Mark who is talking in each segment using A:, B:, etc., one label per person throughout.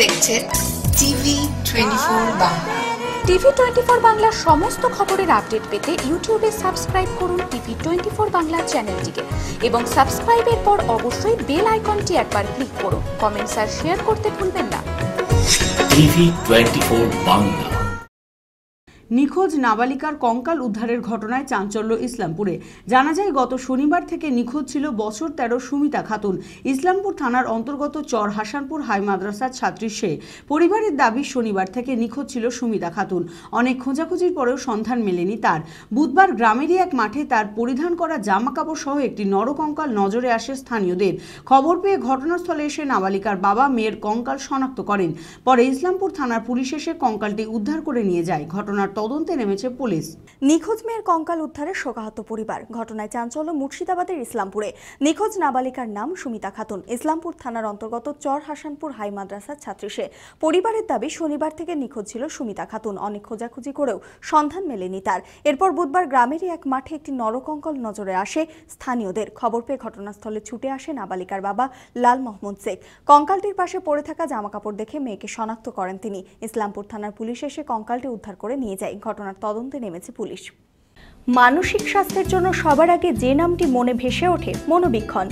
A: দেখছেন TV 24 Bangla.
B: TV 24 বাংলার সমস্ত খবরের আপডেট পেতে ইউটিউবে সাবস্ক্রাইব করুন টিভি 24 বাংলা চ্যানেলটিকে এবং সাবস্ক্রাইবের পর অবশ্যই বেল আইকনটি একবার ক্লিক করুন। কমেন্টস আর শেয়ার করতে ভুলবেন না।
C: টিভি 24 বাংলা।
D: নিখোঁজ নাবালিকার কঙ্কাল উদ্ধারের ঘটনায় চাঞ্চল্য ইসলামপুরে। জানা যায় গত শনিবার থেকে নিখোঁজ ছিল বছর 13 সুমিতা খাতুন। ইসলামপুর থানার অন্তর্গত চর হাসানপুর হাই মাদ্রাসার ছাত্রী সে। পরিবারের দাবি শনিবার থেকে নিখোঁজ ছিল সুমিতা খাতুন। অনেক খোঁজাখুঁজির পরেও সন্ধান মেলেনি তার। বুধবার গ্রামেরই এক মাঠে তার পরিধান করা জামা কাপড় সহ একটি নরকঙ্কাল নজরে আসে স্থানীয়দের। খবর পেয়ে ঘটনাস্থলে এসে নাবালিকার বাবা মেয়ের কঙ্কাল শনাক্ত করেন। পরে ইসলামপুর থানার পুলিশ এসে কঙ্কালটি উদ্ধার করে নিয়ে যায়। ঘটনার তদন্তে নেমেছে পুলিশ।
B: নিখোঁজ মেয়ের কঙ্কাল উদ্ধারে শোকাহত পরিবার। ঘটনায় চাঞ্চল্য মুর্শিদাবাদের ইসলামপুরে। নিখোঁজ নাবালিকার নাম সুমিতা খাতুন। ইসলামপুর থানার অন্তর্গত চর হাসানপুর হাই মাদ্রাসার ছাত্রী সে। পরিবারের দাবি শনিবার থেকে নিখোঁজ ছিল সুমিতা খাতুন। অনেক খোঁজাখুঁজি করেও সন্ধান মেলেনি তার। এরপর বুধবার গ্রামেরই এক মাঠে একটি নরকঙ্কাল নজরে আসে স্থানীয়দের। খবর পেয়ে ঘটনাস্থলে ছুটে আসে নাবালিকার বাবা লাল মোহাম্মদ শেখ। কঙ্কালটির পাশে পড়ে থাকা জামাকাপড় দেখে মেয়েকে শনাক্ত করেন তিনি। ইসলামপুর থানার পুলিশ এসে কঙ্কালটি উদ্ধার করে নিয়ে যায়। ঘটনার তদন্তে নেমেছে পুলিশ। মানসিক স্বাস্থ্যের জন্য সবার আগে যে নামটি মনে ভেসে ওঠে, মনোবীক্ষণ।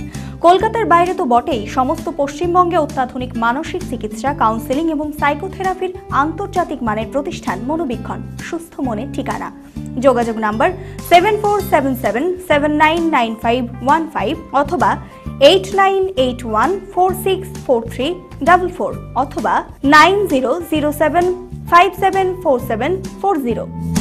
B: কলকাতার বাইরে তো বটেই, সমস্ত পশ্চিমবঙ্গে অত্যাধুনিক মানসিক চিকিৎসা, কাউন্সেলিং এবং সাইকোথেরাপির আন্তর্জাতিক মানের প্রতিষ্ঠান মনোবীক্ষণ। সুস্থ মনের ঠিকানা। যোগাযোগ নাম্বার 7477799515 অথবা 8981464344 অথবা 9007574740।